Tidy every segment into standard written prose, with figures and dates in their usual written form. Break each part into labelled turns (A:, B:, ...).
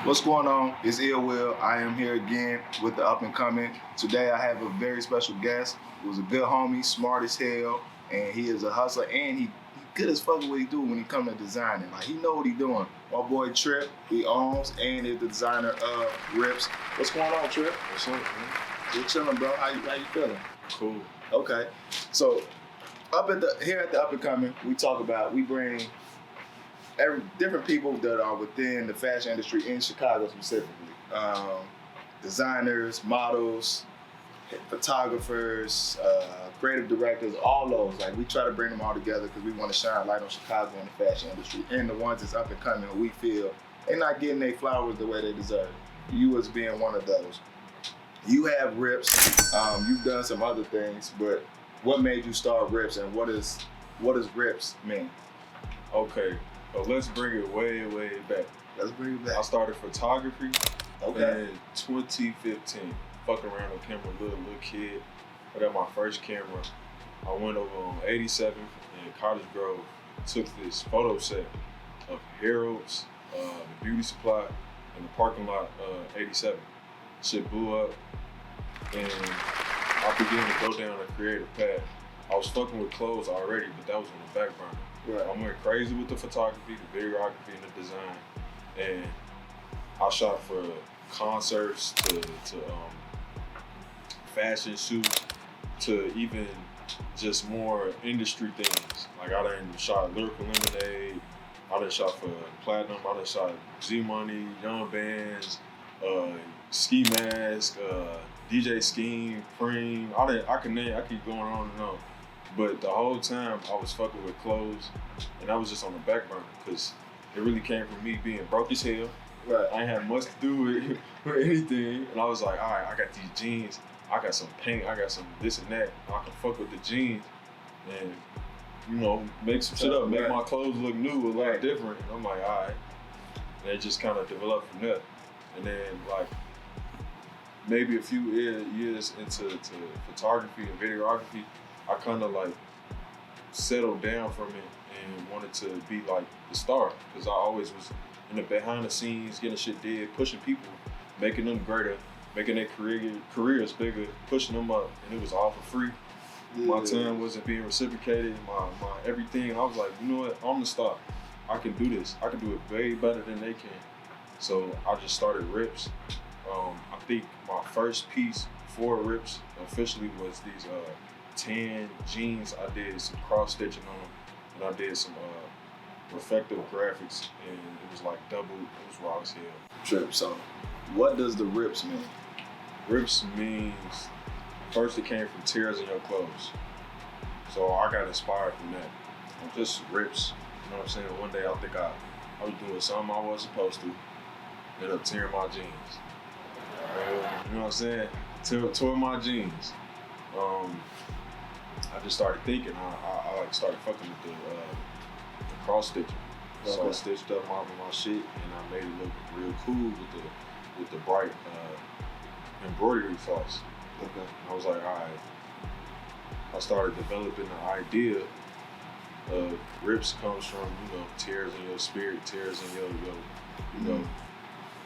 A: What's going on? It's Illwill. I am here again with the up and coming. Today I have a very special guest who's a good homie, smart as hell, and he is a hustler, and he good as fuck at what he do when he come to designing. Like, he know what he doing. My boy Trip, he owns and is the designer of Rips. What's going on, Trip?
B: What's up, man?
A: Just chilling, bro. How you feeling?
B: Cool.
A: Okay. So here at the up and coming, we bring different people that are within the fashion industry in Chicago specifically. Designers, models, photographers, creative directors, all those. Like, we try to bring them all together because we want to shine light on Chicago and the fashion industry and the ones that's up and coming who we feel they're not getting their flowers the way they deserve. You as being one of those. You have Rips. You've done some other things, but what made you start Rips, and what does Rips mean?
B: Okay. So let's bring it way back.
A: Let's bring it back.
B: I started photography in 2015. Fucking around on camera, little kid. I got my first camera. I went over on 87th in Cottage Grove, took this photo set of Harold's, the beauty supply, in the parking lot 87. Shit blew up, and I began to go down a creative path. I was fucking with clothes already, but that was on the back burner.
A: Right.
B: I went crazy with the photography, the videography, and the design. And I shot for concerts to fashion shoots to even just more industry things. Like, I done shot Lyrical Lemonade, I done shot for Platinum, I done shot Z-Money, Young Bands, Ski Mask, DJ Scheme, Cream. I keep going on and on. But the whole time I was fucking with clothes, and I was just on the back burner because it really came from me being broke as hell.
A: Right.
B: I ain't had much to do with anything, and I was like, all right, I got these jeans, I got some paint, I got some this and that, and I can fuck with the jeans and, make some shit up, make my clothes look new, a lot different. And I'm like, all right. And it just kind of developed from there. And then, like, maybe a few years into photography and videography, I kind of like settled down from it and wanted to be like the star, because I always was in the behind the scenes, getting shit did, pushing people, making them greater, making their careers bigger, pushing them up, and it was all for free. Yeah. My time wasn't being reciprocated, my everything. I was like, you know what, I'm the star. I can do this. I can do it way better than they can. So I just started Rips. I think my first piece for Rips officially was these tan jeans. I did some cross stitching on them, and I did some reflective graphics, and it was like double. It was raw as hell.
A: Trip. So, what does the Rips mean?
B: Rips means, first, it came from tears in your clothes. So I got inspired from that. Just Rips. You know what I'm saying? One day I think I was doing something I wasn't supposed to. Ended up tearing my jeans. You know what I'm saying? Tore my jeans. I just started thinking. I like started fucking with the cross stitching. Okay. So I stitched up my shit, and I made it look real cool with the bright embroidery floss.
A: Okay.
B: And I was like, all right. I started developing the idea of Rips comes from, tears in your spirit, tears in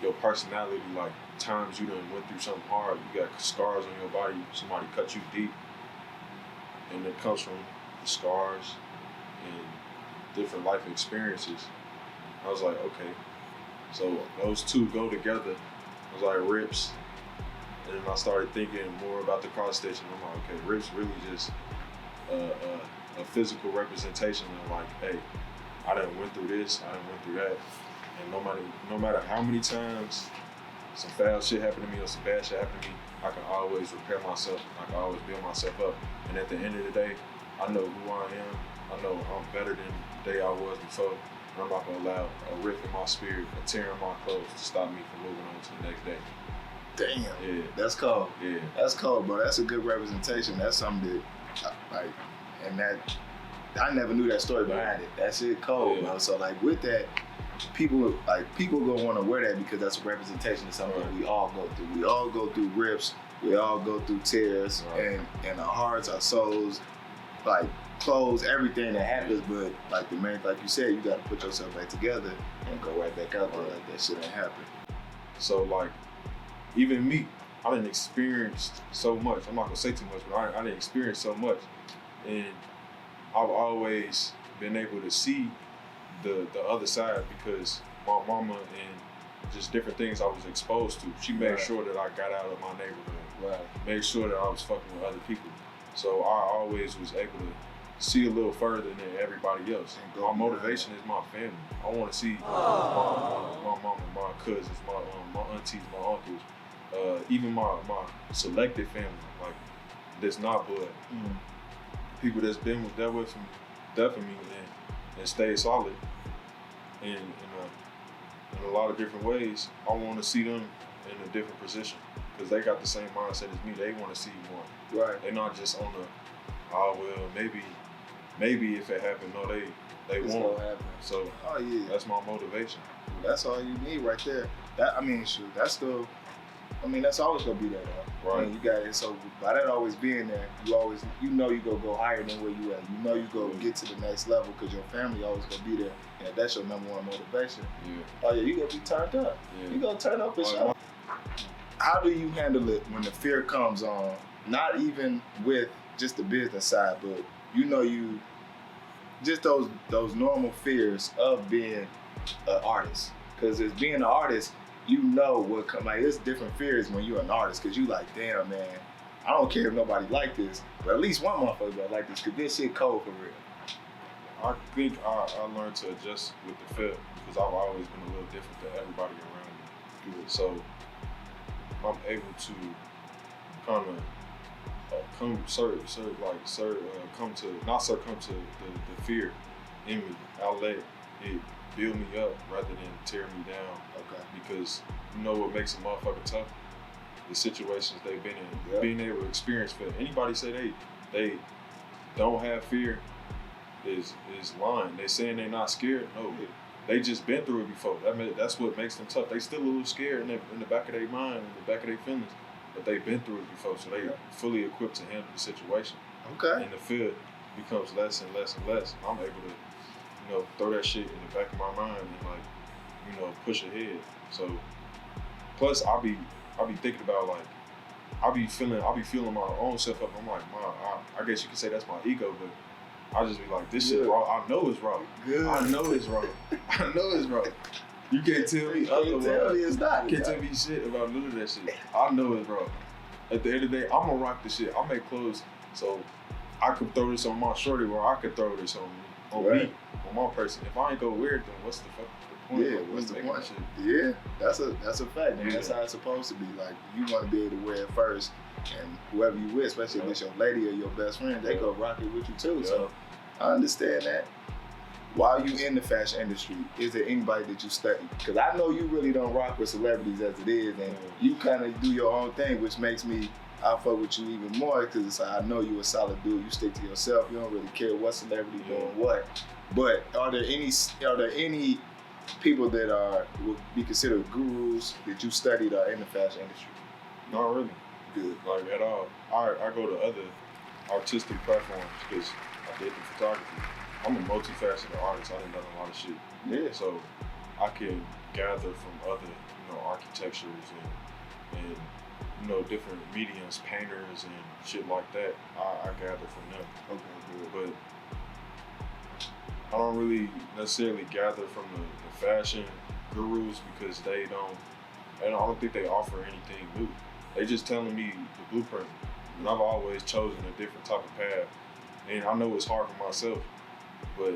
B: your personality, like times you done went through something hard, you got scars on your body, somebody cut you deep, and it comes from the scars and different life experiences. I was like, okay, so those two go together. I was like, Rips, and then I started thinking more about the cross stitching. I'm like, okay, Rips really just a physical representation of, like, hey, I done went through this, I done went through that, and no matter how many times some foul shit happened to me or some bad shit happened to me, I can always repair myself. I can always build myself up. And at the end of the day, I know who I am. I know I'm better than the day I was before. And I'm not gonna allow a rift in my spirit, a tear in my clothes to stop me from moving on to the next day.
A: Damn.
B: Yeah.
A: That's cold.
B: Yeah.
A: That's cold, bro. That's a good representation. That's something that, I never knew that story behind it. That shit cold, bro. So, like, with that, people gonna want to wear that because that's a representation of something that we all go through. We all go through rips. We all go through tears, and our hearts, our souls, like clothes, everything that happens. But like you said, you got to put yourself back together and go right back out there like that shit ain't happen.
B: So like, even me, I didn't experience so much. I'm not gonna say too much, but I didn't experience so much, and I've always been able to see the other side because my mama and just different things I was exposed to. She made sure that I got out of my neighborhood. Made sure that I was fucking with other people. So I always was able to see a little further than everybody else. My motivation is my family. I want to see my mama, my cousins, my aunties, my uncles, even my selected family, like that's not blood. People that's been with that with me, definitely, and stay solid. And in a lot of different ways, I want to see them in a different position because they got the same mindset as me. They want to see more.
A: Right.
B: They're not just on the, oh well, maybe if it happened. No, they won't. So that's my motivation.
A: That's all you need right there. That's always gonna be there though.
B: Right.
A: I mean, you got it. So by that always being there, you know you go higher than where you at. You know you go get to the next level because your family always gonna be there, and that's your number one motivation. Oh yeah, you gonna be turned up. You gonna turn up for sure. How do you handle it when the fear comes on? Not even with just the business side, but you just those normal fears of being an artist. Because as being an artist, you know what come like. It's different fears when you're an artist because you like, damn man, I don't care if nobody like this, but at least one motherfucker gonna like this because this shit cold for real.
B: I think I learned to adjust with the fear because I've always been a little different than everybody around me. So I'm able to kind of come to the fear in me. I'll let it build me up rather than tear me down.
A: Okay.
B: Because you know what makes a motherfucker tough? The situations they've been in. Being able to experience fear. Anybody say they don't have fear is lying. They saying they're not scared. No. They just been through it before. That's what makes them tough. They still a little scared in the back of their mind, in the back of their feelings. But they've been through it before, so they fully equipped to handle the situation.
A: Okay.
B: And the fear becomes less and less and less. I'm able to, throw that shit in the back of my mind and push ahead. So plus I'll be thinking about I'll be feeling my own self up. I'm like, I guess you could say that's my ego, but I just be like, this shit wrong. I know it's wrong.
A: Good.
B: I know it's wrong. I know it's wrong. You can't tell me otherwise.
A: Tell me it's not.
B: You can't tell me shit about none of that shit. I know it's wrong. At the end of the day, I'm gonna rock the shit. I make clothes so I could throw this on my shorty or I could throw this on me, on my person. If I ain't go weird, then what's the point?
A: Yeah, what's the point? Shit? Yeah, that's a fact, man. That's how it's supposed to be. Like, you want to be able to wear it first, and whoever you with, especially if it's your lady or your best friend, they go rock it with you too. So I understand that. While you in the fashion industry, is there anybody that you study? Because I know you really don't rock with celebrities as it is, and you kind of do your own thing, which makes me, I fuck with you even more because I know you a solid dude. You stick to yourself. You don't really care what celebrity doing what. But are there any people that would be considered gurus that you studied in the fashion industry?
B: Not really.
A: Good.
B: Like at all. I go to other artistic platforms because I did the photography. I'm a multifaceted artist. I done done a lot of shit.
A: Yeah.
B: So I can gather from other, architectures and different mediums, painters and shit like that. I gather from them.
A: Okay, good.
B: But I don't really necessarily gather from the fashion gurus because I don't think they offer anything new. They just telling me the blueprint. And I've always chosen a different type of path. And I know it's hard for myself, but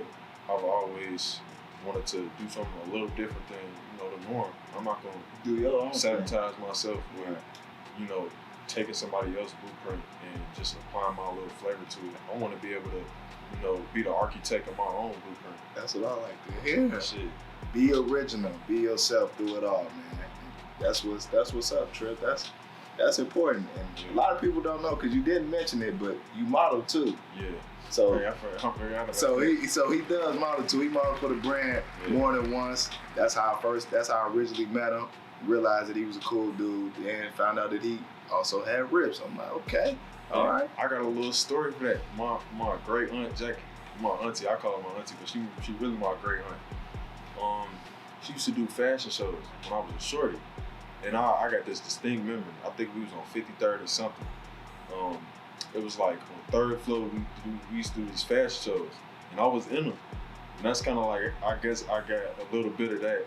B: I've always wanted to do something a little different than, the norm. I'm not gonna
A: do your own
B: sabotage myself with, taking somebody else's blueprint and just applying my little flavor to it. I want to be able to, be the architect of my own blueprint.
A: That's what I like to hear.
B: Shit.
A: Be original. Be yourself. Do it all, man. That's what's up, Trip. That's important, and a lot of people don't know because you didn't mention it, but you model too.
B: Yeah.
A: So,
B: he
A: does model too. He modeled for the brand more than once. That's how I originally met him. Realized that he was a cool dude, and found out that he also had rips. I'm like, okay, all right.
B: I got a little story for that. My great aunt Jackie, my auntie, I call her my auntie, but she really my great aunt. She used to do fashion shows when I was a shorty, And I got this distinct memory. I think we was on 53rd or something. It was like on 3rd floor, we used to do these fashion shows, and I was in them. And that's kind of like, I guess I got a little bit of that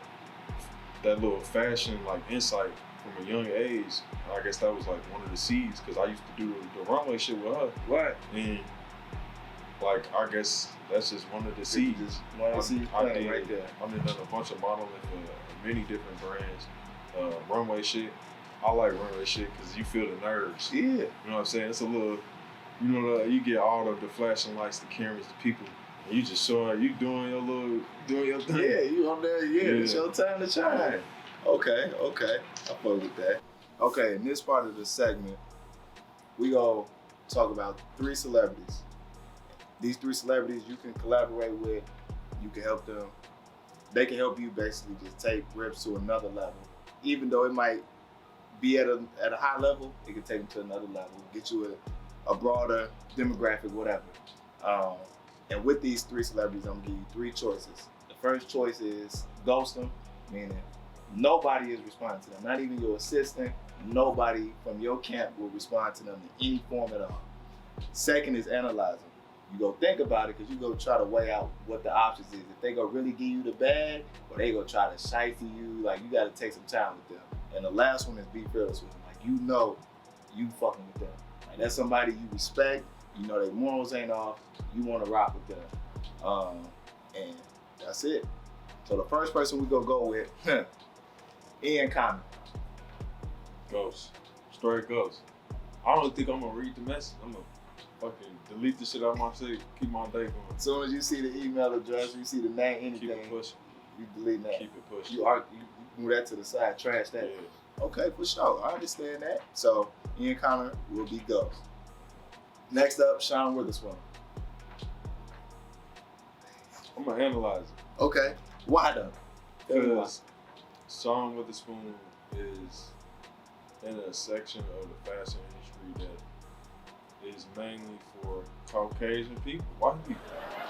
B: little fashion like insight from a young age. I guess that was like one of the seeds, because I used to do the runway shit with her.
A: Right.
B: And like, I guess that's just one of the seeds. I did right there. I done a bunch of modeling for many different brands. Runway shit. I like runway shit because you feel the nerves.
A: Yeah.
B: You know what I'm saying? It's a little, you know, you get all of the flashing lights, the cameras, the people, and you just show up, you doing your thing.
A: Yeah, you on there, yeah. It's your time to shine. Okay. I fuck with that. Okay, in this part of the segment, we gonna talk about 3 celebrities. These 3 celebrities you can collaborate with, you can help them. They can help you basically just take Rips to another level. Even though it might be at a high level, it can take them to another level, get you a broader demographic, whatever. And with these 3 celebrities, I'm gonna give you 3 choices. The first choice is ghost them, meaning nobody is responding to them, not even your assistant. Nobody from your camp will respond to them in any form at all. Second is analyze them. You go think about it, because you go try to weigh out what the options is. If they go really give you the bag, or they go try to shiesty you, like, you gotta take some time with them. And the last one is be fearless with them. Like, you know you fucking with them. Like, that's somebody you respect, you know their morals ain't off, you wanna rock with them. And that's it. So the first person we gonna go with, Ian Connor.
B: Ghost. Straight ghost. I don't think I'm gonna read the message. I'm gonna fucking delete the shit out of my shit, keep my day going.
A: As soon as you see the email address, you see the name, anything,
B: keep it pushing.
A: You delete that.
B: Keep it pushing.
A: You move that to the side, trash that.
B: Yeah.
A: Okay, for sure. I understand that. So Ian Connor will be ghost. Next up, Sean Witherspoon.
B: I'm gonna analyze it.
A: Okay. Why though?
B: Because Sean Witherspoon is in a section of the fashion industry that is mainly for Caucasian people, white people.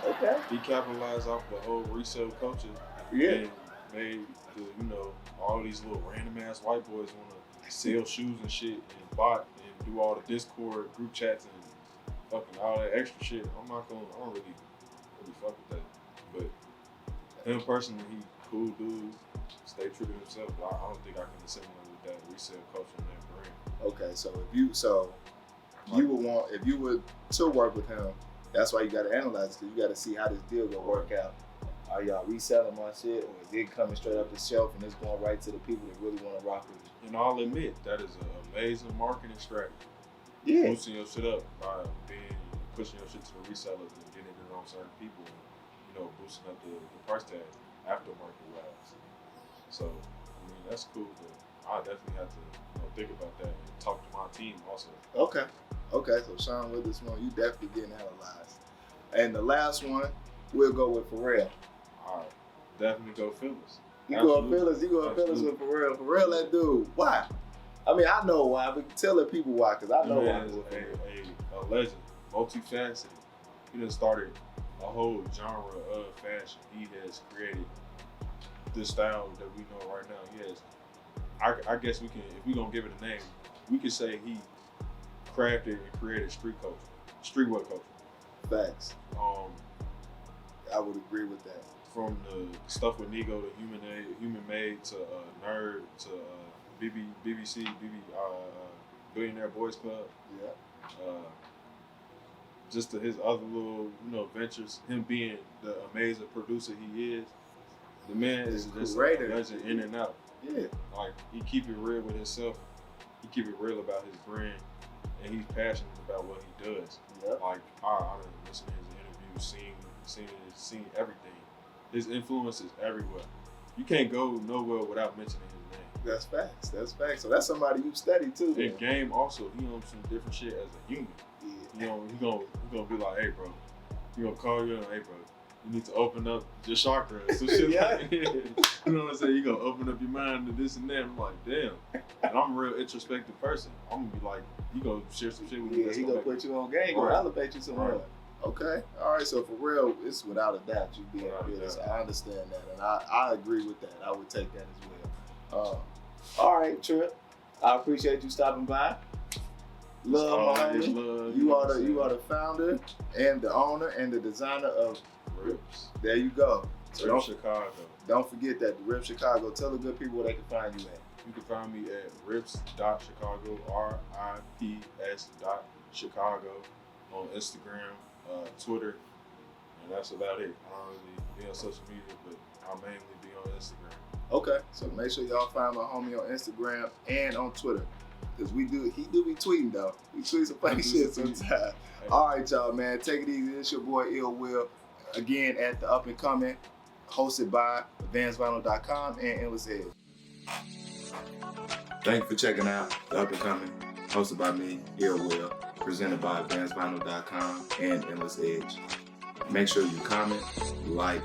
A: Okay.
B: He capitalized off the whole resale culture.
A: Yeah.
B: And made all these little random ass white boys wanna sell shoes and shit and bot and do all the Discord group chats and fucking all that extra shit. I don't really fuck with that. But him personally, he cool dude, stay true to himself. But I don't think I can assimilate with that resale culture and that brand.
A: Okay, so you would want, if you were to work with him, that's why you gotta analyze it, because you gotta see how this deal gonna work out. Are y'all reselling my shit, or is it coming straight up the shelf and it's going right to the people that really want to rock with it?
B: And I'll admit, that is an amazing marketing strategy.
A: Yeah.
B: Boosting your shit up by pushing your shit to the resellers and getting it on certain people, and boosting up the price tag aftermarket wise. So, I mean, that's cool, but I definitely have to think about that and talk to my team also.
A: Okay, so Sean Witherspoon, you definitely getting analyzed. And the last one, we'll go with Pharrell.
B: All right, definitely go Phyllis.
A: You go Phyllis with Pharrell. Pharrell, that dude. Why? I mean, I know why, but tell the people why, because I know why.
B: A legend, multifaceted. He done started a whole genre of fashion. He has created this style that we know right now. He has, I guess we can, if we gonna give it a name, we could say he crafted and created streetwear culture.
A: Facts. I would agree with that.
B: From the stuff with Nego to Human Made to Nerd to BBC, Billionaire Boys Club.
A: Yeah.
B: Just to his other little, ventures. Him being the amazing producer he is. The man is just a legend in and out.
A: Yeah.
B: Like, he keep it real with himself. He keep it real about his brand, and he's passionate about what he does.
A: Yep.
B: Like, I done listened to his interviews, seen everything. His influence is everywhere. You can't go nowhere without mentioning his name.
A: That's facts. So that's somebody you study too.
B: In game also, he on some different shit as a human.
A: Yeah.
B: He gonna be like, hey bro, he gonna call you and hey bro, you need to open up your chakras. Some shit like that. You know what I'm saying? You gonna open up your mind to this and that. I'm like, damn. And I'm a real introspective person. I'm gonna be like, you gonna share some shit with me.
A: Yeah, he gonna put you on game, gonna elevate you somewhere. Right. Okay, all right. So for real, it's without a doubt you being fearless. I understand that, and I agree with that. I would take that as well. All right, Trip. I appreciate you stopping by. Love, my homie. You are the founder and the owner and the designer of
B: Rips.
A: There you go. So
B: Rip Chicago.
A: Don't forget that, the Rip Chicago. Tell the good people where they can find you at.
B: You can find me at rips.chicago, RIPS.Chicago on Instagram, Twitter, and that's about it. I don't really be on social media, but I'll mainly be on Instagram.
A: Okay, so make sure y'all find my homie on Instagram and on Twitter. Cause he do be tweeting though. He tweets some funny shit sometimes. Hey. All right, y'all, man. Take it easy. It's your boy illwill. Again, at the Up and Coming, hosted by advancedvinyl.com and Endless Edge. Thank you for checking out the Up and Coming, hosted by me, illwill, presented by advancedvinyl.com and Endless Edge. Make sure you comment, like,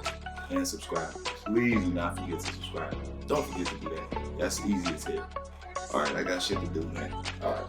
A: and subscribe. Please do not forget to subscribe. Don't forget to do that. That's easy as hell. All right, I got shit to do, man. All right.